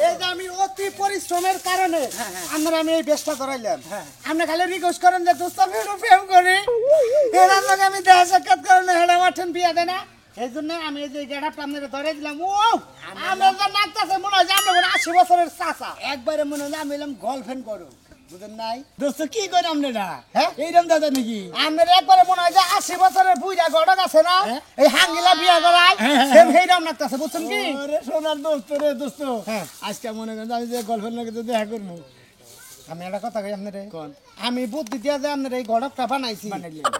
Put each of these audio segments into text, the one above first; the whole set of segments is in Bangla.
এই যে আমি অতি পরিশ্রমের কারণে আমরা আমি এই বেশটা ধরাইলাম আপনি খালি রিকোয়েস্ট করেন যে দোস্ত আমি একটু প্রেম করি এরার লগে আমি দেখা সাক্ষাৎ করেন হেডা মাঠেন বিয়া দেয় না এই জন্য আমি এই যে গেটাপটা আপনাকে ধরে দিলাম ও আমরা যে নাচতেছে মনে হয় যে আমরা 80 বছরের চাচা একবারে মনে হয় আমি এলাম গার্লফ্রেন্ড করো বুঝেন নাই দোস্ত কি করে আপনারা এইরকম দাদা নাকি আমার একবারে মনে হয় যে 80 বছরের বুইড়া গড়ক আছে না এই হাঙ্গিলা বিয়া করায় সেম হেইরাম নাচতেছে বুঝছেন কি ওরে সোনার দোস্ত রে দোস্ত আজকে মনে করেন আমি যে গার্লফ্রেন্ড লাগে তো দেখা করবো আমি একটা কথা কই আপনারে কোন আমি বুদ্ধি দিয়া যে আপনার এই গড়কটা বানাইছি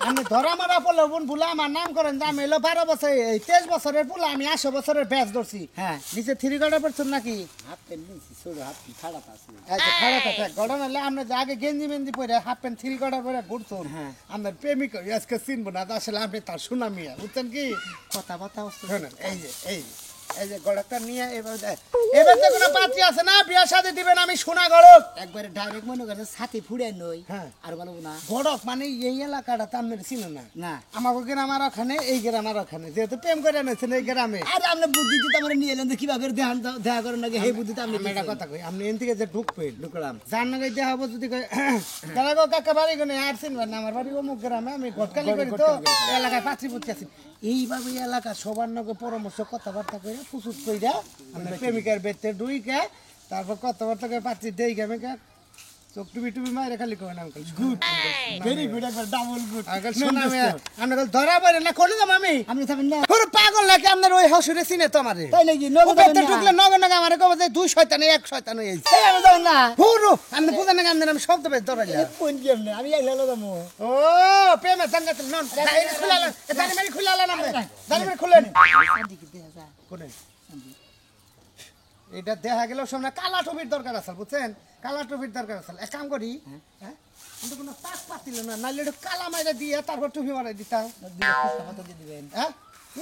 আমি ধরা মারা পড়লে বোন ভুলা আমার নাম করেন যে আমি হলো 12 বছর এই 23 বছরের পুলা আমি 80 বছরের ব্যাচ ধরছি হ্যাঁ নিচে 3 গড়া পড়ছেন নাকি হাফ প্যান্ট নিয়েছি ছোট হাফ খারাপ আছে আচ্ছা খারাপ কথা গড়া নালে আমরা যে আগে গেঞ্জি মেঞ্জি পরে হাফ প্যান্ট 3 গড়া পরে ঘুরতুন হ্যাঁ আমরা প্রেমিক আজকে চিনবো না আসলে আপনি তার সুনামিয়া বুঝছেন কি কথা শোনেন এই যে গড়কটা নিয়ে এবার তো কোনো পাত্রী আছে না বিয়ার সাথে দিবেন আমি সোনা গড়ক একবারে ডাইরেক্ট মনে করে ছাতি ফুড়ে নই হ্যাঁ আর বলবো না গড়ক মানে এই এলাকাটা তো আপনার চিনো না না আমাকে গ্রাম আর ওখানে এই গ্রাম আর ওখানে যেহেতু প্রেম করে এনেছেন এই গ্রামে আরে আপনি বুদ্ধি দিতে আমরা নিয়ে এলেন কিভাবে দেখা করেন নাকি সেই বুদ্ধিতে আপনি একটা কথা কই আপনি এন থেকে যে ঢুকবেন ঢুকলাম যার নাকি দেখা হবো যদি দাদা গো কাকা বাড়ি কোনে আর চিনবেন না আমার বাড়ি অমুক গ্রামে আমি ঘটকালি করি তো এলাকায় পাত্রী পুত্রী আছি এইভাবে এলাকা সবার নগে পরামর্শ কথাবার্তা করে ফুসুত কইরা আমরা প্রেমিকার বেতে ডুইকা তারপর কথাবার্তা করে পাত্রী দেই গেমে চোখ টুবি টুবি মারে খালি কই না গুড ভেরি গুড একবার ডাবল গুড আগে শোনা আমি ধরা পড়ে না কোন দাম আমি আপনি থাকেন না পুরো পাগল নাকি আপনার ওই হসুরে চিনে তো আমারে তাই নাকি নগদ ঢুকলে নগদ নাকি আমারে কবে যে দুই শয়তানে এক শয়তান হইছে এই আমি যাবেন না পুরো আপনি বুঝেন না আপনার আমি শব্দ বেশ ধরা যায় কোন গেম না আমি এক লালো দামো ও প্রেমে সঙ্গে তো নন খুলালা দানি মারি খুলালা না দানি মারি খুলেন কোনে এটা দেখা গেল সামনে কালা টুপির দরকার আছে বুঝছেন কালা টুপির দরকার আছে এক কাম করি হ্যাঁ কিন্তু কোনো পাক পাতিল না নাইলে একটু কালা মাইরা দিয়ে তারপর টুপি মারাই দিতাম দিবেন হ্যাঁ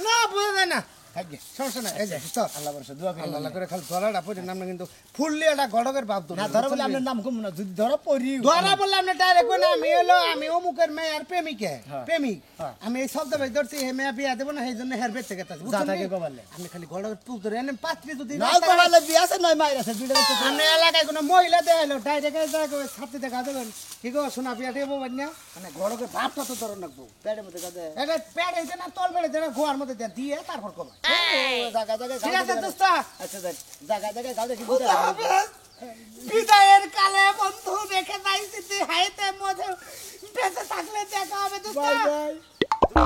না বুঝে যায় না থাকবে সমস্যা নাই এই যে চল আল্লাহ বর্ষা দোয়া করি আল্লাহ করে খালি ধরাটা পড়ে নাম কিন্তু ফুললি এটা গড়কের ভাব না ধরা বলে আপনার নাম কম না যদি ধরা পড়ি ধরা বললে আপনি ডাইরেক্ট বলে আমি অমুকের মেয়ে আর প্রেমিকে প্রেমিক আমি এই শব্দ ভাই ধরছি হে মেয়ে বিয়া দেবো না সেই জন্য হের বেঁচে গেছে যা থাকে গোবালে আপনি খালি গড়কের পুল ধরে এনে পাত্রী যদি না গোবালে বিয়া আছে নয় মাইর আছে দুইটা আপনি এলাকায় কোনো মহিলা দেখাইলো ডাইরেক্ট ছাত্রী দেখা দেবেন কি গো শোনা বিয়া দেবো না মানে গড়কের ভাবটা তো ধরন রাখবো পেটের মধ্যে কাজে এটা প্যাড হইতে না তল বেড়ে দেয় গোয়ার মধ্যে দিয়ে তারপর কবা জায়গা জায়গা ঠিক আছে দোস্ত আচ্ছা জায়গা জায়গা গাও দেখি বিদায়ের কালে বন্ধু দেখে যাইছি হাইতে মধ্যে বেঁচে থাকলে দেখা হবে দোস্ত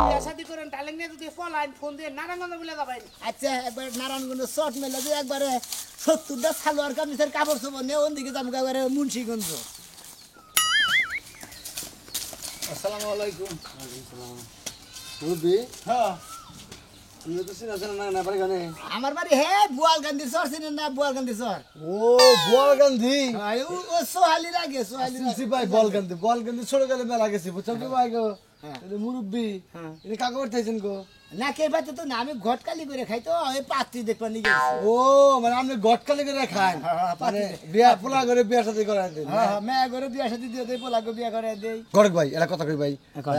বিয়া শাদি করেন টালেন নিয়ে যদি ফলাইন ফোন দিয়ে নারায়ণগঞ্জ বলে যাবেন আচ্ছা একবার নারায়ণগঞ্জ শর্ট মেলে দিয়ে একবারে 70টা সালোয়ার কামিজের কাপড় চোপড় নিয়ে ওদিকে যাবো একবারে মুন্সিগঞ্জ আসসালামু আলাইকুম রুবি হ্যাঁ তুমি তো চিনাছেন না না পারি গানে আমার বাড়ি হে বুয়ালকান্দি চর চিনেন না বুয়ালকান্দি চর ও বলগান্ধী ও সোহালি লাগে সোহালি সিনসি ভাই বলগান্ধী ছোট গেলে মেলা গেছি বুঝছেন তো ভাই গো এটা মুরব্বি এটা কাকে করতেছেন গো না কে বাতে তো না আমি ঘটকালি করে খাই তো ওই পাত্রী দেখবা নিয়ে ও মানে আপনি গটকালি করে খান মানে বিয়া পোলা করে বিয়া সাথে করাই দেন হ্যাঁ মেয়ে করে বিয়া শাদি দিয়ে দেই পোলাকে বিয়া করে দেই গড়ক ভাই এটা কথা কই ভাই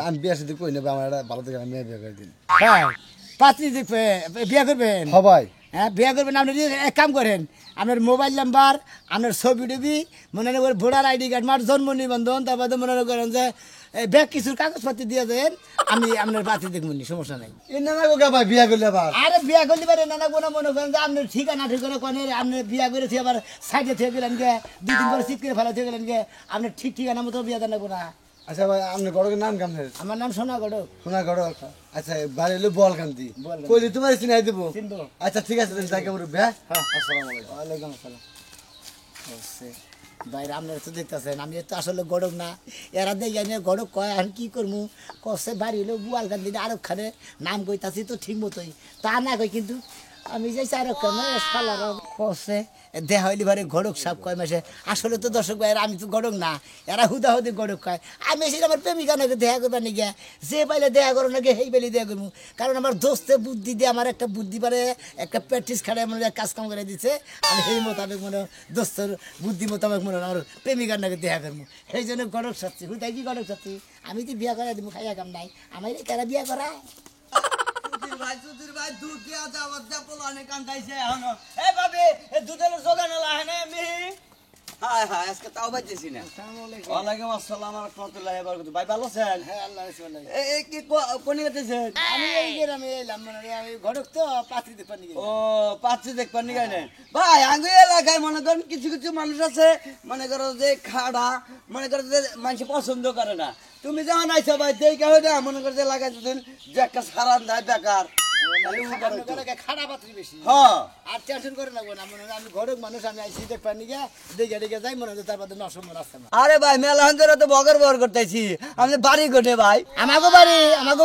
আমি বিয়া সাথে কই নেবে আমার এটা ভালো থেকে মেয়ে বিয়া করে দিন হ্যাঁ পাত্রী দেখবে বিয়া করবেন হ্যাঁ ভাই হ্যাঁ বিয়া করবেন আপনি এক কাম করেন আপনার মোবাইল নাম্বার আপনার ছবি টবি মনে হয় ভোটার আইডি কার্ড মার জন্ম নিবন্ধন তারপরে মনে করেন যে ব্যাগ কিছুর কাগজপত্র দিয়ে দেন আমি আপনার পাত্রী দেখবো নি সমস্যা নাই এ না না গো ভাই বিয়া করলে আবার আরে বিয়া করলে পারে নানা কোনো মনে করেন যে আপনার ঠিকানা ঠিকানা কোনে আপনি বিয়া করেছি আবার সাইডে থেকে গেলেন গে 2 দিন পরে শীত করে ফেলা থেকে গেলেন গে আপনার ঠিক ঠিকানা মতো বিয়া দেন না আচ্ছা ভাই আপনার গড়কের নাম কেমন আমার নাম সোনা গড়ক সোনা গড়ক আচ্ছা বাড়ি হলো বলকান্তি কইলি তোমার চিনাই দেবো চিনবো আচ্ছা ঠিক আছে তাহলে যাকে মুরব্বি হ্যাঁ হ্যাঁ আসসালামু আলাইকুম ওয়ালাইকুম আসসালাম বাইরে আপনারা তো দেখতেছেন আমি তো আসলে গড়ক না এরা দেখে আমি গড়ক কয় আমি কী করবো কষে বাড়ি হলো বুয়ালকান্দি আরবখানে নাম কইতাছি তো ঠিক মতোই তা না কই কিন্তু আমি যাইছি আরবখানে সালার কষে দেহা হইলি বারে গড়ক সাপ কয় মাসে আসলে তো দর্শক ভাইয়ের আমি তো গড়ক না এরা হুদাহুদি গড়ক কয় আমি এসে আমার প্রেমিকা নাকি দেখা করবার নাকি যে পাইলে দেখা করো নাকি সেই পাইলে দেখা করবো কারণ আমার দোস্তে বুদ্ধি দিয়ে আমার একটা বুদ্ধি পারে একটা প্র্যাকটিস খাড়ে মনে কাজ কাম করে দিচ্ছে আমি সেই মোতাবেক মনে দোস্তর বুদ্ধি মোতাবেক মনে আমার প্রেমিকার নাকি দেখা করবো সেই জন্য গড়ক সাচ্ছি হুদাই কি গড়ক সাচ্ছি আমি তো বিয়া করা দিব খাইয়া কাম নাই আমার কারা বিয়া করা সুধীর ভাই দুধ দিয়া যাওয়ার যা পোলা অনেক কান্দাইছে এখনো এ ভাবি এ দুধের জোগান লাহে না আমি হায় হায় আজকে তাও পাইতেছি না ওয়ালাইকুম আসসালাম ওয়া রাহমাতুল্লাহি ওয়া বারাকাতুহু ভাই ভালো আছেন হ্যাঁ আল্লাহ রাসূল এই কি কোনি গেছেন আমি এই গ্রামে এলাম মানে আমি ঘটক তো পাত্রী দেখবার নিয়ে ও পাচ্ছি দেখবার নি গাইনে ভাই আঙ্গু এলাকায় মনে করেন কিছু কিছু মানুষ আছে মনে করো যে খাড়া মনে করো যে মানুষ পছন্দ করে না তুমি যখন আইছো ভাই দেই কাহো না মনে করো যে লাগাইছেন যে একটা সারান দেয় বেকার খারাপ পাত্রী বেশি হ্যাঁ আর টেনশন করে লাগবো না মনে হয় আমি ঘটক মানুষ আমি আইসি দেখবার নিয়ে দেখে দেখে যাই মনে হয় তার মধ্যে নসমর আসছে না আরে ভাই মেলা ধরে তো বগর বগর করতেছি আমি বাড়ি কোটে ভাই আমাকে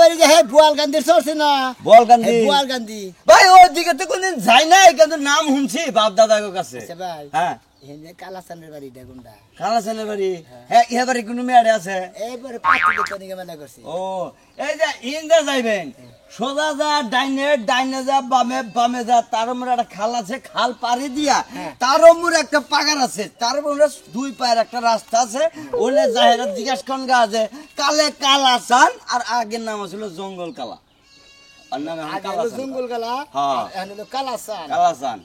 বাড়ি যে হে বুয়াল গান্ধীর চলছে না বল গান্ধী বুয়াল গান্ধী ভাই ওই দিকে তো কোনদিন যাই নাই কিন্তু নাম শুনছি বাপ দাদার কাছে আচ্ছা ভাই হ্যাঁ হেনে কালাসানের বাড়ি ডাগুন্ডা খালাসেনের বাড়ি হ্যাঁ ইহা বাড়ি কোনো মেয়ারে আছে এইবারে পাত্রী দেখবার নিয়ে মেলা করছি ও এই যে ইন্দা যাইবেন সোজা যা ডাইনে যা বামে যা তার উপরে একটা খাল আছে খাল পাড়ি দিয়া তার উপরে একটা পাগার আছে তার উপরে দুই পায়ের একটা রাস্তা আছে ওলে জাহেরা জিজ্ঞাসা কন গা আছে কালে কালাসান আর আগের নাম ছিল জঙ্গল কালা আর নাম এখন আগে হলো কালাসান। জঙ্গল কালা হ্যাঁ। এখন হলো কালাসান কালাসান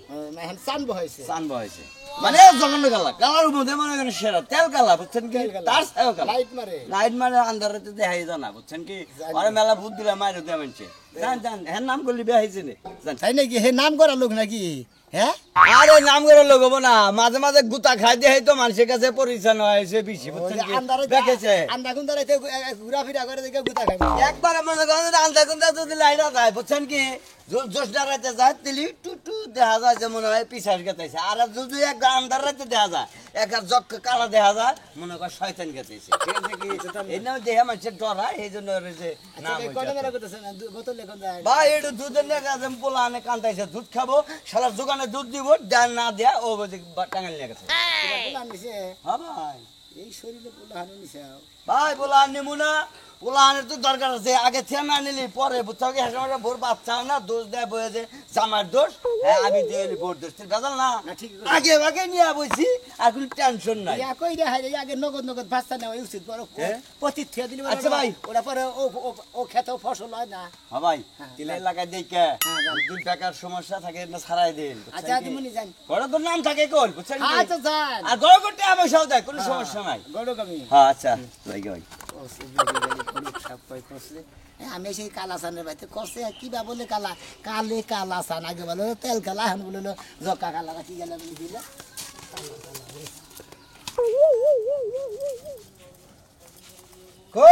এখন সান বহাইছে সান বয়েছে মানে জঘন্য কালা কালার মধ্যে মনে করেন সেরা তেল কালা বুঝছেন কি তার ছায়া কালা লাইট মারে লাইট মানে আন্ধারে দেখাই জানা বুঝছেন কি আরে মেলা ভূত দিলে মাইরে দিয়ে মানছে জান জান হ্যাঁ নাম করলি বিয়া হয়েছে নে জান তাই নাকি হে নাম করা লোক নাকি হ্যাঁ আরে নাম করে লোক হবো না মাঝে মাঝে গুতা খাই দিয়ে তো মানুষের কাছে পরিচয় হয়েছে বেশি বুঝছেন কি দেখেছে আন্ডা কুন্দারে ঘুরা ফিরা করে দেখে গুতা খাই একবার মনে করেন আন্দা কুন্দা যদি লাইনা যায় বুঝছেন কি জোশ ডারাইতে যায় তেলি টু দেখা যায় যে মনে হয় পিছাস গেতেছে আর যদি এক আন্দার রাইতে দেখা যায় এক জক কালা দেখা যায় মনে কর শয়তান গেতেছে ঠিক আছে কি এই নাম দেহে মানুষের ডর হয় এই জন্য ওর যে নাম কটা হয়েছে বেলা করতেছে না বোতল লেখন যায় ভাই একটু দুধের নিয়ে গেছে পোলা আনে কান্দাইছে দুধ খাবো সারা দোকানে দুধ দিব দেন না দেয়া ও টাঙ্গাল নিয়ে গেছে পোলা নিছে হ্যাঁ ভাই এই শরীরে পোলা হানি নিছে ভাই পোলা নেবো না পোলা আনের তো দরকার আছে আগে থেকে না নিলি পরে বুঝতে হবে হ্যাঁ ভোর বাচ্চাও না দোষ দেয় বয়ে যে জামার দোষ হ্যাঁ আমি দিয়ে ভোর দোষ তুই বেজাল না আগে আগে নিয়ে বইছি আর কোনো টেনশন নাই ইয়া কই রে হাই আগে নগদ বাচ্চা নেওয়া উচিত বড় হ্যাঁ? প্রতি থিয়া দিলে আচ্ছা ভাই। ওরা পরে ও খেতে ফসল হয় না হ্যাঁ ভাই তিলে লাগাই দেখে দুই টাকার সমস্যা থাকে না ছাড়াই দিন আচ্ছা তুমি জান ঘরে তোর নাম থাকে কোন বুঝছেন কি? আচ্ছা জান আর গড় করতে পয়সাও দেয় কোনো সমস্যা নাই গড়ক আমি হ্যাঁ আচ্ছা ভাই ভাই আমি সেই কালাসানের বাড়িতে করছে কি বা বলে কালা কালে কালাসান আগে বলে তেল কালা এখন বলে জকা কালা কি গেল বলে দিল কো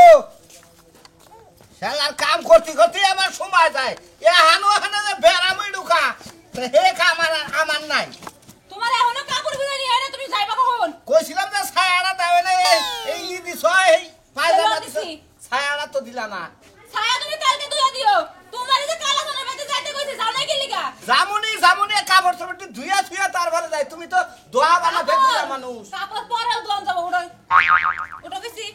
শালার কাম করতে করতে আমার সময় যায় এ হানো হানো যে বেড়ামই ঢুকা তো হে কাম আমার নাই তোমার এখনো কাপড় বিদারি হয় না তুমি যাইবা কখন কইছিলাম যে ছায়াটা দেবে না এই দিছ এই পায়জামা দিছ দিছি। ছায়াটা তো দিলা না ছায়া তুমি কালকে ধুয়া দিও তোমার এই যে কালা সোনার বাড়িতে যাইতে কইছে যাও নাই কি লিগা জামুনি কাপড় চোপড় ধুইয়া ধুইয়া তারপরে যায় তুমি তো দোয়া বানা বেকুয়া মানুষ কাপড় পরেও দম যাবো ওটা ওটা কইছি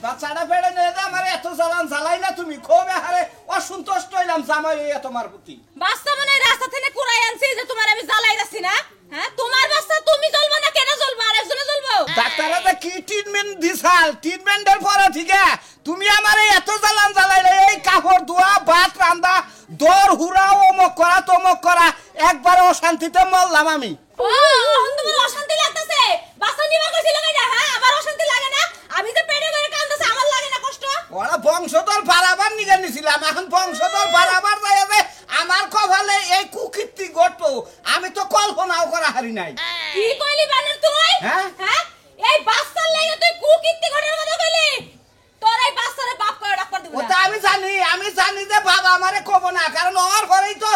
বাচ্চাটা পেড়ে নিয়ে যা আমার এত জ্বালান জ্বালাইলা তুমি খুব হারে অসন্তুষ্ট হইলাম জামাই এই তোমার প্রতি বাচ্চা মানে রাস্তা থেকে কুড়াই আনছি যে তোমার আমি জ্বালাই যাচ্ছি না হ্যাঁ তোমার বাচ্চা তুমি জ্বলবা না কেন জ্বলবা আর একজনে জ্বলবো ডাক্তাররা যে কি ট্রিটমেন্ট দিছাল ট্রিটমেন্টের পরে ঠিক তুমি আমার এত জ্বালান জ্বালাইলে এই কাপড় ধোয়া ভাত রান্দা দর হুরা অমক করা তমক করা একবার অশান্তিতে মরলাম আমি ও এখন তোমার অশান্তি লাগতেছে বাচ্চা নিবার কইছিল কইরা হ্যাঁ আমার অশান্তি লাগে না আমি যে পেটে করে কাঁদতেছে আমার লাগে না কষ্ট ওরা বংশধর বাড়াবার নিগে নিছিলাম এখন বংশধর বাড়াবার যায় যে আমার কপালে এই কুকীর্তি ঘটলো আমি তো কল্পনাও করা হারি নাই কি কইলি বানর তুই হ্যাঁ? হ্যাঁ এই বাচ্চার লাগি তুই কুকীর্তি ঘটার কথা কইলি তোর এই বাচ্চারে বাপ করে ডাক্তার দিব ওটা আমি জানি যে বাবা আমারে কব না কারণ ওর ঘরেই তো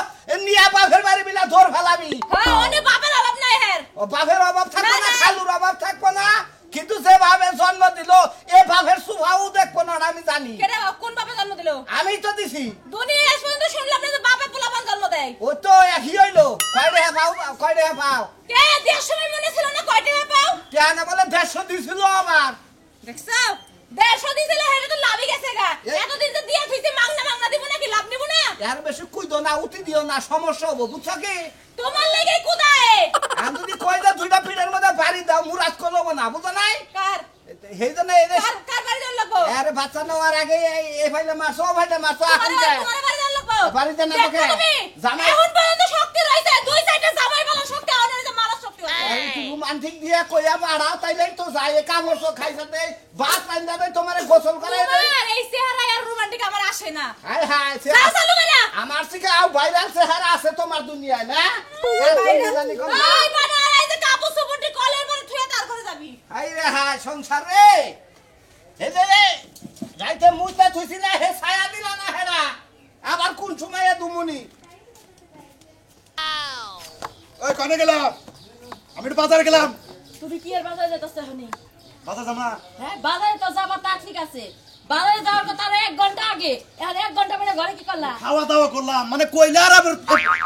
নিয়া বাপের বাড়ি বিলা ধর ফেলাবি হ্যাঁ ওনে বাপের অভাব নাই হের ও বাপের অভাব থাকবো না, না না। খালুর অভাব থাকবো না কিন্তু যে বাপের জন্ম দিল এ বাপের সুভাও দেখবো না আমি জানি কেডা কোন বাপে জন্ম দিল আমি তো দিছি দুনিয়া আজ পর্যন্ত শুনলাম না যে বাপে পোলাপান জন্ম দেয় ও তো একই হইলো কয় রে পাও কে দেশ সময় মনে ছিল না কয়টা পাও কেন বলে 150 দিছিল আমার দেখছো 150 দিছিল হেরে তো লাভই গেছে গা এতদিন যে দিয়া থইছে মাংনা দিব নাকি লাভ নিব না এর বেশি কুইদো না উঠি দিও না সমস্যা হবো বুঝছো কি তোমার লাগি কুদায় আমি যদি কই দা দুইটা পিঠের মধ্যে বাড়ি দাও মুরাদ করবো না বুঝো নাই কার সেই জন্য এই কার বাড়ি যাওয়ার লাগবো আরে বাচ্চা নেওয়ার আগে এই ফাইলে মারছো ও ফাইলে মারছো এখন যায় তোমার বাড়ি যাওয়ার লাগবো বাড়িতে না দেখো থাকে তুমি, জামাই এখন পর্যন্ত শক্তি রয়েছে, দুই সাইডে জামাই বলা শক্তি, আর এই যে মারার শক্তি হচ্ছে। এইটুকু মানঠিক দিয়ে কইয়া বাড়াও তাইলেই তো যায় কামড় তো খাইছাতে ভাত রাইন্দা দেয় তোমারে গোসল করে দেয় তোমার এই চেহারা আর রোমান্টিক আমার আসে না। হায় হায় যাও চালু করে। আমার থেকে আও ভাইরাল চেহারা আছে তোমার দুনিয়ায় না জানি কোন ওই মানে এই যে কাপড় চোপড়টি কলের মধ্যে থুয়ে তার করে যাবি। হাই রে হায় সংসার রে হে রে যাইতে মুইতে থুইছি না হে ছায়া দিলা না হেরা আবার কোন সময়ে দুমুনি ওই কনে গেলাম আমি একটু বাজারে গেলাম তুমি কি আর বাজারে যেতেছ হনি? বাজার জামা হ্যাঁ বাজারে তো যাবা তা ঠিক আছে, বাজারে যাওয়ার কথা আরো 1 ঘন্টা আগে, এখন 1 ঘন্টা পরে ঘরে কি করলা? খাওয়া দাওয়া করলাম মানে কইলা আর আবার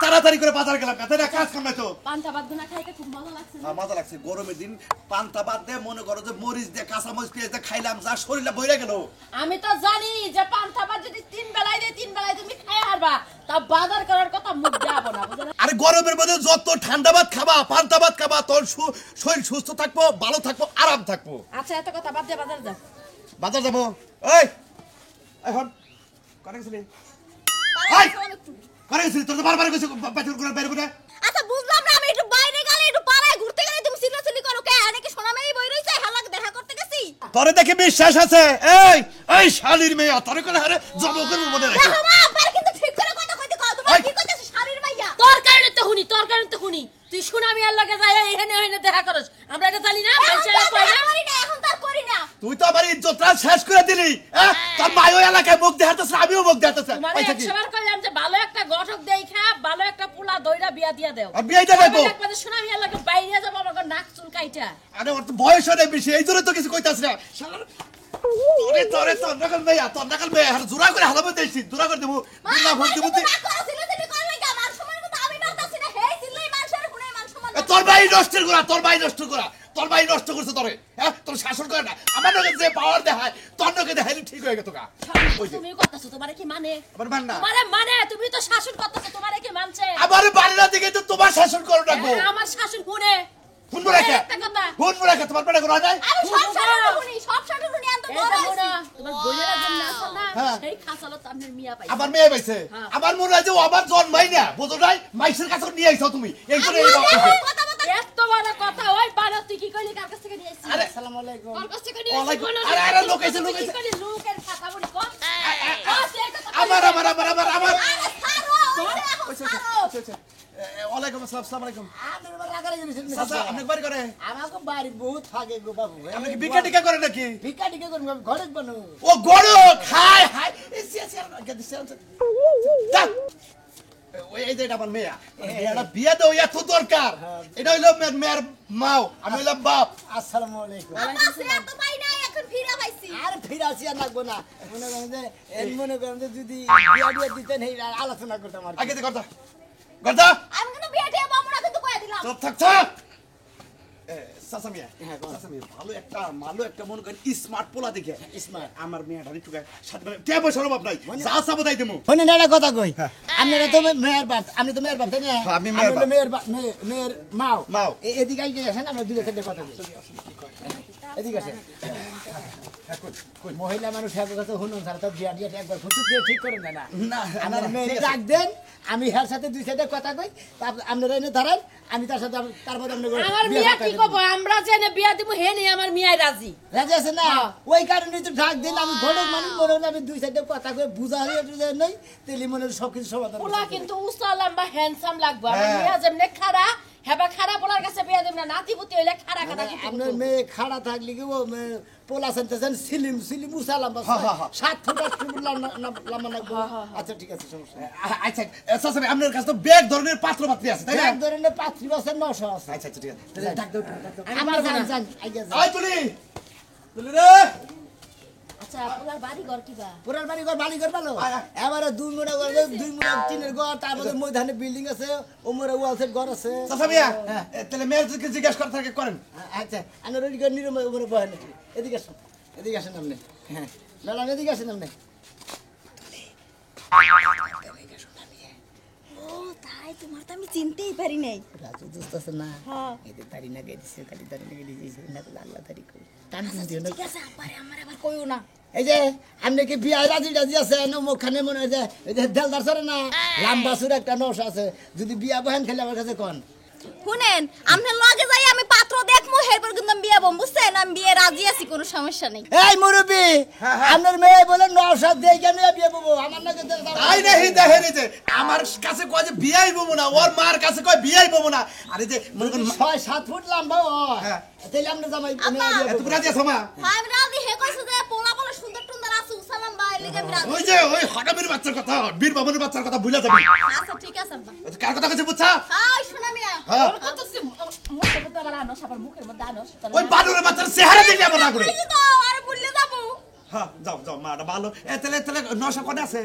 তাড়াতাড়ি করে বাজার গেলাম এত না কাজ কাম নাই তো পান্তা ভাত গুনা খাইতে খুব মজা লাগছে না? মজা লাগছে গরমের দিন পান্তা ভাত দিয়ে মনে করো যে মরিচ দিয়ে কাঁচা মরিচ পেঁয়াজ দিয়ে খাইলাম যা শরীরটা বইরা গেল আমি তো জানি যে পান্তা ভাত যদি 3 বেলায় দেয় 3 বেলায় তুমি খাই হারবা, তা বাজার করার কথা মুখ দেব না, বুঝলে? আরে গরমের মধ্যে যত ঠান্ডা ভাত খাবা পান্তা ভাত খাবা তোর শরীর সুস্থ থাকবো ভালো থাকবো আরাম থাকবো আচ্ছা এত কথা বাদ দিয়ে বাজার যাও। বাজার যাবো এই এখন কনে গেছিলি এই! কনে গেছিলি তোর তো বারবার কইছিস বাজার করে বের করে আচ্ছা বুঝলাম না, আমি একটু বাইরে গেলে একটু পাড়ায় ঘুরতে গেলে তুমি চিল্লাচিল্লি করো কে? নাকি সোনা মেয়ে বই রইছে হালাক দেখা করতে গেছি? তোরে দেখে বিশ্বাস আছে এই এই শালির মেয়ে তোরে করে হারে জব করব মনে রাখি দেখো মা, আবার কিন্তু ঠিক করে কথা কইতে কও, তোমার কি কইতাছিস শাড়ির মাইয়া? তোর কারণে তো হুনি, তোর কারণে তো হুনি। তুই সোনা মিয়ার লগে যায় এখানে ওখানে দেখা করস, আমরা এটা জানি না? পয়সা কই না? এখন তার করি না। তুই তো আমার ইজ্জতটা শেষ করে দিলি হ্যাঁ তোর মায়ও এলাকায় মুখ দেখাতেছ আমিও মুখ দেখাতেছ তোমারে পয়সা কি একবার কইলাম যে ভালো একটা গঠক দেইখা ভালো একটা পোলা দইরা বিয়া দিয়া দাও। আর বিয়েটা দেখো একবার সোনা মিয়ার লগে বাইরে যাব আমাকে নাক চুল কাইটা। আরে ওর তো বয়স হয় বেশি এই জন্য তো কিছু কইতাছ না শালার তোরে তোরে তোর নাকাল মেয়ে আর জোড়া করে হালাবো দিয়েছি জোড়া করে দেবো না ভোট দেবো তোর ভাই নষ্টের করা তোর ভাই নষ্ট করা তোর ভাই নষ্ট করছে তোরে হ্যাঁ তোর শাসন করে না আমার নাকি যে পাওয়ার দেখায় তোর নাকি দেখাইলে ঠিক হয়ে গেছে তুমি করতেছো, তোমারে কি মানে? আমার মান না তোমারে মানে, তুমি তো শাসন করতেছো, তোমারে কি মানছে? আমার বাড়ি না দিকে তো তোমার শাসন করো রাখবো আমার শাসন শুনে ফোন করে রেখে একটা কথা, ফোন করে রেখে তোমার পেটে করা যায় আমি সব শাসন শুনি, সব শাসন শুনি, আনতো বড় হইছি। তোমার বইয়েরা জন্য আছে না, হ্যাঁ। সেই খাসালো তো আপনার মিয়া পাইছে। আমার মেয়ে পাইছে হ্যাঁ। আমার মনে হয় যে ও আমার জন্মাই না বুঝো নাই মাইসের কাছে নিয়ে আইছো তুমি এই জন্য এই কথা বলতে এত বড় কথা, ওই বাড়া তুই কি কইলি, কার কাছ থেকে নিয়ে আইছিস? আরে আসসালামু আলাইকুম কার কাছ থেকে নিয়ে ওয়ালাইকুম- আইছিস? আরে, আরে, লোক আইছে, লোক আইছে। লোকের কথা বলি কর। আমার আমার আমার আমার আমার আরে ছাড়ো, ওরে এখন ছাড়ো। ওয়ালাইকুম আসসালাম আসসালামু আলাইকুম আপনার বাড়ি আগারে গেছেন চাচা আপনি বাড়ি করে আমাকে বাড়ি বহুত থাকে গো বাবু আপনি কি ভিক্ষা টিকা করে নাকি ভিক্ষা টিকা করুন ঘরে বানো ও গড়ো খায় হাই এসি এসি আগে দিছে ওই এই যে এটা আমার মেয়া এটা বিয়ে দাও এত দরকার এটা হইলো মেয়ের মাও আমি হইলাম বাপ আসসালামু আলাইকুম তো পাই নাই, এখন ফিরা পাইছি। আর ফিরাছি আর লাগবো না মনে করেন যে যদি বিয়া দিতেন এই আলোচনা করতাম আর কি। আগে করতা করতা আমি কিন্তু বিয়ে দিয়ে পাবো না, কিন্তু কয়ে দিলাম। চুপ থাক থাক চাচা মিয়া হ্যাঁ, বল। চাচা মিয়া ভালো একটা মনে করেন স্মার্ট পোলা দেখে Smart। আমার মেয়েটা একটু সাথে কে পয়সা অভাব নাই যা চাবো তাই দেবো শুনেন একটা কথা কই আপনারা তো মেয়ের বাপ আপনি তো মেয়ের বাপ তাই না হ্যাঁ, আমি মেয়ের হলো মেয়ের মাও মাও। এদিকে আইতে আসেন আমরা দুই সাথে কথা বলি এদিকে আসেন মহিলা মানুষ এক কথা শুনুন স্যার তো বিয়া দিয়ে একবার ফুচুক দিয়ে ঠিক করেন না না, আমার না, মেয়ে ঠিক আছে। ডাক দেন আমি হ্যার সাথে দুই সাথে কথা কই তারপর আপনারা এনে ধরেন আমি তার সাথে তারপর আমার মিয়া কি কব, আমরা জেনে বিয়া দিব হে নেই, আমার মিয়াই রাজি। রাজি আছে না ওই কারণে তো ডাক দিন আমি ঘটক মানুষ মনে হলে আমি দুই সাইডে কথা কই বুঝা হয়ে নেই তেলি মনে হলে সবকিছু সমাধান পোলা করতে কিন্তু উস্তা লম্বা হ্যান্ডসাম লাগবে, আমার হ্যাঁ। মিয়া যেমনে খাড়া হেবা খাড়া পোলার কাছে বিয়া দিব না, নাতিপুতি হইলে খাড়া খাড়া পারবে। আপনার মেয়ে খাড়া থাকলে কি ও পোলা সেন্টেছেন সিলিম উষা লম্বা হ্যাঁ, হ্যাঁ, হ্যাঁ। 7 ফুট 8 ফুট লম্বা লাগবে আচ্ছা ঠিক আছে সমস্যা নেই। আচ্ছা চাচা মিয়া আপনার কাছে তো ব্যাগ ধরনের পাত্র পাত্রী আছে তাই না এক ধরনের 35 বছর 900 আছে আচ্ছা আচ্ছা ঠিক আছে তাহলে ডাক দাও ডাক দাও আমার জান আইয়া যান আই তুলি তুলি রে আচ্ছা পোলার বাড়ি ঘর কিবা? পুরার বাড়ি ঘর বাড়ি ঘর ভালো আয়, আয়। এবারে দুই মোড়া ঘর দুই মোড়া টিনের ঘর তারপরে ময়দানে বিল্ডিং আছে ও মোড়া ওয়াল সেট ঘর আছে চাচা মিয়া তাহলে মেয়েদেরকে জিজ্ঞাসা করে থাকে করেন আচ্ছা আমি রেডি করে নিরম উপরে বহেন এদিকে আসেন আপনি হ্যাঁ লালা এদিকে আসেন আপনি ও তাই তোমার তো আমি চিনতেই পারি নাই। রাজু দোস্ত আছে না হ্যাঁ। এদের দাড়ি না গেছে খালি দাড়ি না গেছে না আল্লাহ দাড়ি কই টান দিও না ঠিক আছে আপারে আমার আবার কইও না। এই যে আপনি কি বিয়ে রাজি আছে মুখখানে মনে হয় যে এই যে দেলদার সরে না লাম্বা সুর একটা নশা আছে যদি বিয়া বহেন খেলে আমার কাছে কোন শুনেন আপনার লগে যাই আমি পাত্র দেখমু এরপর কিন্তু আমি বিয়ে বম বুঝছেন আমি বিয়ে রাজি আছি কোনো সমস্যা নেই। এই মুরব্বি আপনার মেয়ে বলে নশা দিয়ে কেন বিয়ে বলবো আমার নাকি তাই নাহি দেখে রে যে আমার কাছে কয় যে বিয়াই বমু না ওর মার কাছে কয় বিয়াই বমু না আরে যে মনে করেন 6-7 ফুট লম্বা হ্যাঁ। তাইলে আমরা জামাই এত রাজি আছো মা আমি রাজি হে কইছে যে পোলা পোলা সুন্দর সুন্দর আছে সালাম ভাই লাগি আমি রাজি। ওই যে ওই হঠামের বাচ্চার কথা বীর বাবনের বাচ্চার কথা ভুলে যাবি আচ্ছা ঠিক আছে আব্বা। কার কথা কইছে বুঝছা হাই শোনা মিয়া হ্যাঁ। ওর কত সে মুখে মধ্যে আবার আনো সবার মুখের মধ্যে আনো। ওই বাদুরের বাচ্চার চেহারা দেখলে আমার রাগ করে এই যে তো আরে বললে যাবো। হ্যাঁ যাও যাও মাটা ভালো তাহলে নশা কোনে আছে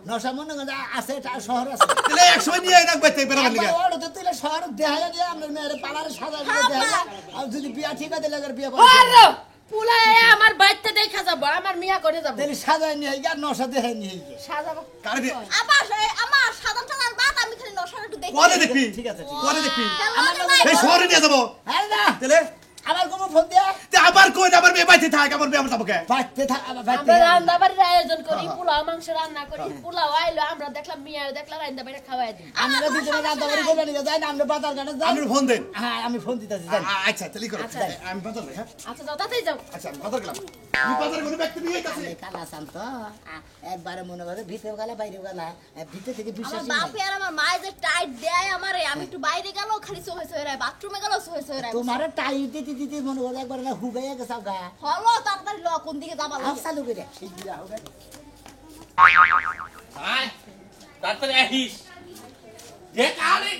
নশা মনে করে আছে এটা শহর আছে তাহলে একসময় নিয়ে রাখবে তাই বেরোবার লিগে ওর তো তুইলে শহর দেখাইয়া দিয়ে আমরা মেয়ের পালারে সাজা দিয়ে দেখাইয়া আর যদি বিয়া ঠিক আছে লাগের বিয়া আরে পুলা আমার বাইতে দেখা যাব আমার মিয়া করে যাব। তাহলে সাজাই নিয়ে আর নশা দেখাই নিয়ে সাজাবো কার বিয়ে আমার সাধারণ বাত আমি খালি নশার একটু দেখি। কোনে দেখবি ঠিক আছে কোনে দেখবি আমার এই শহরে নিয়ে যাবো আরে না তাহলে আমার কোনো ফোন দিয়া তে আবার কই আবার মেয়ে বাইতে থাক আবার মেয়ে আমার যাবো বাইতে থাক বাইতে আমরা রান্না বাড়ির আয়োজন করি পোলাও মাংস রান্না করি পোলাও আইলো আমরা দেখলাম মিয়া দেখলাম রান্না বাড়ি খাওয়াই দিই। আমরা দুজনে রাত বাড়ি করে নিয়ে যাই না আমরা বাজার ঘাটে যাই আমি ফোন দেন হ্যাঁ আমি ফোন দিতেছি যাই আচ্ছা তাহলে করো আমি বাজার যাই হ্যাঁ আচ্ছা যাও তাতেই যাও। আচ্ছা আমি বাজার গেলাম আমি বাজার কোনো ব্যক্তি নিয়ে গেছি কালা শান্ত একবারে মনে করে ভিতরে গেলা বাইরে গেলা ভিতর থেকে আমার বিশ্বাসই বাপে আর আমার মায়ে যে টাইট দেয় আমারে আমি একটু বাইরে গেল খালি সহে সহে রায় বাথরুমে গেল সহে সহে রায় তোমার টাই দিতে দিতে মনে করে একবার না হুগাইয়া গেছে গা হলো তাড়াতাড়ি ল কোন দিকে যাবা আম লাগে। চালু করে শিগগির হুগাই তাড়াতাড়ি আহিস দেখ আরে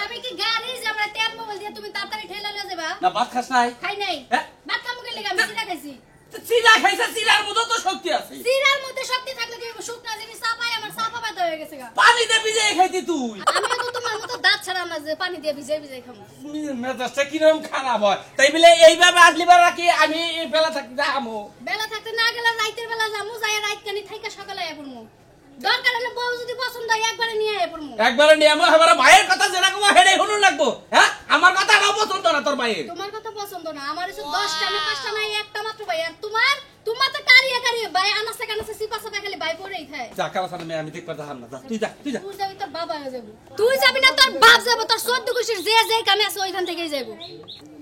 আমি কি গাড়ি যে আমরা তেল মোবাইল দিয়ে তুমি তাড়াতাড়ি ঠেলা লয়ে যাবা। না ভাত খাস নাই খাই নাই হ্যাঁ? ভাত কামু গেলে আমি সিরা খাইছি। চিরা খাইছে চিরার মতো তো শক্তি আছে সিরার মধ্যে শক্তি থাকলে কি শুকনা জিনিস চাপাই আমার চাপা ব্যথা হয়ে গেছে গা। পানি দিয়ে ভিজে খাইতি তুই আমি তো তোমার মতো দাঁত ছাড়া না যে পানি দিয়ে ভিজে ভিজে খাবো। মেজাজটা কিরকম খারাপ হয় তাই বলে এইভাবে আসলিবার রাখি আমি এই বেলা থাকি যাবো বেলা থাকতে না গেলে রাইতের বেলা যামু যাই রাইত কানি থাইকা সকালে আয় পড়মু। দরকার হলে বউ যদি পছন্দ হয় একবারে নিয়ে আয় পড়মু। একবারে নিয়ে আমার আমার ভাইয়ের কথা যেরকম হেডে শুনুন লাগবো হ্যাঁ আমার কথা না পছন্দ না তোর ভাইয়ের তোমার কথা পছন্দ না আমার এসে 10টা না 5টা না একটা মাত্র ভাই আর তোমার তো কারিয়া ভাই আনাসে কানাসে সিপা সাপা খালি ভাই পড়েই থাকে। যা কালাসানে মেয়ে আমি দেখতে পারতাম না যা তুই যা তুই যাবি তোর বাবা যাবো তুই যাবি না তোর বাপ যাবো তোর 14 কুশির যে কামে আছে ওইখান থেকেই যাবো।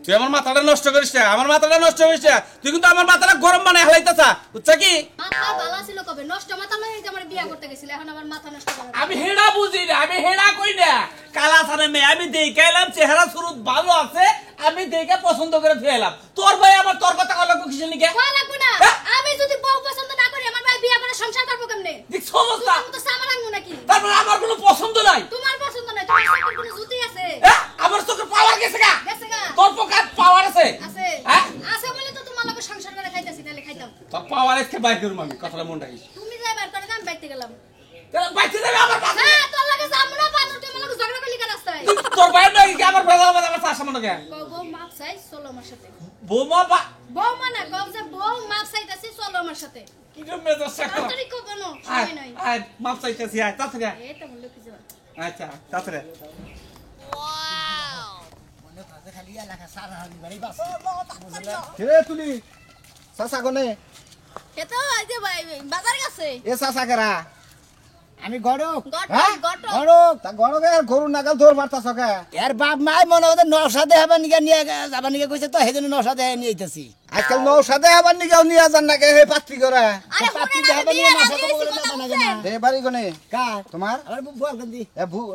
তুই আমার মাথাটা নষ্ট করিস না আমার মাথাটা নষ্ট করিস না তুই কিন্তু আমার মাথাটা গরম বানায় হেলাইতাছা বুঝছ কি মাথা ভালো ছিল কবে নষ্ট মাথা নয় আমার বিয়া করতে গেছিল এখন আমার মাথা নষ্ট করে। আমি হেডা বুঝি না আমি হেডা কই না কালাসানে মেয়ে আমি দেখাইলাম চেহারা শুরু ভালো আছে আমি দেখে পছন্দ করে ফেলাম তোর ভাই আমার তোর কথা কল কিসে নিকে কই লাগবে না আমি যদি বউ পছন্দ না করি আমার ভাই বিয়া করে সংসার করব কেমনে? দেখ সমস্যা তুমি তো সামার আনবো নাকি? তারপরে আমার কোনো পছন্দ নাই তোমার পছন্দ নাই তোমার সাথে কোনো জুতি আছে? আমার চোখে পাওয়ার গেছে গা গেছে গা তোর পকেট পাওয়ার আছে আছে হ্যাঁ আছে বলে তো তোমার লগে সংসার করে খাইতাছি তাহলে খাইতাম। তোর পাওয়ার আছে বাইর করুম আমি কথাটা মন রাখিস তুমি যাই বার করে আমি বাইতে গেলাম। তাহলে বাইতে যাবে আমার কাছে হ্যাঁ তোর লাগে যাবো না বাজার তুমি লগে ঝগড়া করলি কেন রাস্তায়? তোর ভাই নাই কি আমার ফেলা আমার চাষ মনে কে বউ মাপ চাই চলো আমার সাথে। বোমা বা বউ মানে কও যে বউ মাপ চাইতাছি চলো আমার সাথে। কি যে মেজাজ সাকরা তাড়াতাড়ি কও কেন সময় নাই। আয় মাপ চাইতেছি আয় তাড়াতাড়ি এই তো বললো কি যাবা। আচ্ছা তাড়াতাড়ি মনে ভাবে খালি এলাকা সারা হালি বাড়ি বাস কে তুলি চাচা কোনে এতো এই যে ভাই বাজার গেছে এ চাচা কেরা আমি গড়ক হ্যাঁ গটো গড়ক তা গড়কে গরু নাগাল দৌড় মারতাছ কে এর বাপ মাই মনে হতে নশা দেখাবে নিয়ে নিয়ে যাবার নিয়ে কইছে তো সেজন্য নশা দেখাই নিয়ে আইতেছি আজকাল নৌসাদে আবার নিকেও নিয়ে যান নাকি হে পাত্রী করে আরে পাত্রী শুনে না দেখাবে বিয়ে নিয়ে নশা রাজি তো হইছি বলে কথা যাবে না বলছেন। এ বাড়ি কোনে কার তোমার আমার বুয়াল গন্দি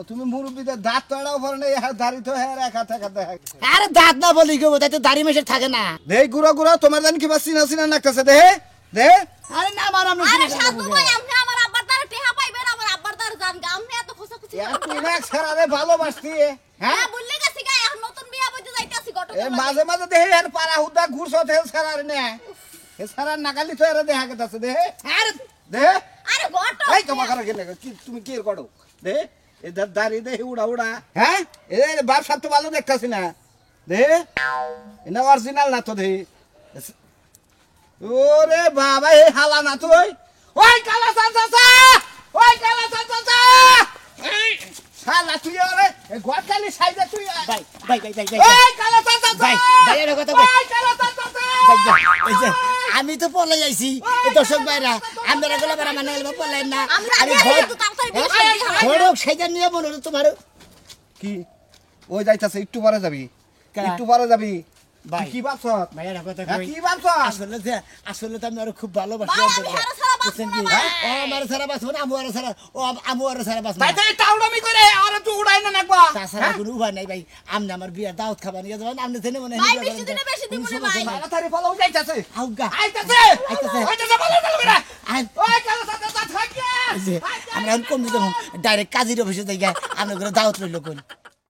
তুমি মুরব্বীদের দাঁত তোড়াও পরে নেই দাড়ি তো হ্যাঁ রেখা থেকে দেখ আরে দাঁত না বলি কেউ তাই তো দাড়ি মেশে থাকে না দেই গুড়ো গুড়ো তোমার জানি কিবা চিনা চিনা লাগতেছে দেহে দে আরে না আমার আমি আরে সাধু ভাই আপনি আমার আব্বার দ্বারা টেহা পাইবেন আমার আব্বার দ্বারা জান গা আপনি এত খুশি তুই না ছেড়ারে ভালোবাসতি হ্যাঁ হ্যাঁ বললে গেছি গা এখন নতুন বিয়া বইতে যাইতাছি গটো এ মাঝে মাঝে দেহে আর পারা হুদা ঘুরছ তে ছাড়ার নে এ ছাড়ার নাগালি তো এর দেখা গেছে দেহে আরে দেহে আরে গটো এই তোমার কাছে গেলে কি তুমি কি করো দে এ দাড়ি দেহে উড়া উড়া হ্যাঁ এ বাপ সাথে তো ভালো দেখতাছি না দেহে এটা অরিজিনাল না তো দেহে ওরে বাবা এই হালা না তুই ওই কালা চাচা ওই কালা চাচা শালা তুই আরে গটকালি সাইজে তুই ভাই ভাই ভাই ভাই ভাই এই কালা চাচা ভাই ভাই এর কথা ভাই এই কালা চাচা এই যে, আমি তো পলাই আইছি এই দর্শক ভাইরা আমরা গুলো বারা মানে গেল পলাই না আমরা আরে আগে ঘর একটু তাড়াতাড়ি বিয়ে শাদী হয়। ঘরক সেটা নিয়ে বলো তোমার কি ওই যাইতাছে একটু পরে যাবি কা? একটু পরে যাবি ভাই। তুই কি ভাবছ ভাই এর কথা হ্যাঁ, কই কি ভাবছ আসলে তো আমি আরো খুব ভালোবাসি ভাই, আমি হারা ছাড়া বাঁচবো বুঝছেন কি না, ভাই। ও আমার সারা বাসবো না আমু আর সারা ও আমু আর সারা বাসবো তাই না। তো এই টাউডামি করে আর তুই উড়াই না নাকবা তাছাড়া কোনো উপায় নাই ভাই আমনে আমার বিয়ে দাওয়াত খাবার নিয়ে যাবেন আমনে জেনে মনে ভাই, বেশি দিনে বেশি দিব না, ভাই। তাড়াতাড়ি ফলো যাইতাছে আউগা আইতাছে আইতাছে। আইতাছে বলে চল করে আইন। ওই কালা চাচা থাকিয়া আমরা এখন কম দিতে ডাইরেক্ট কাজীর অফিসে যাই আমরা করে দাওয়াত লইল কোন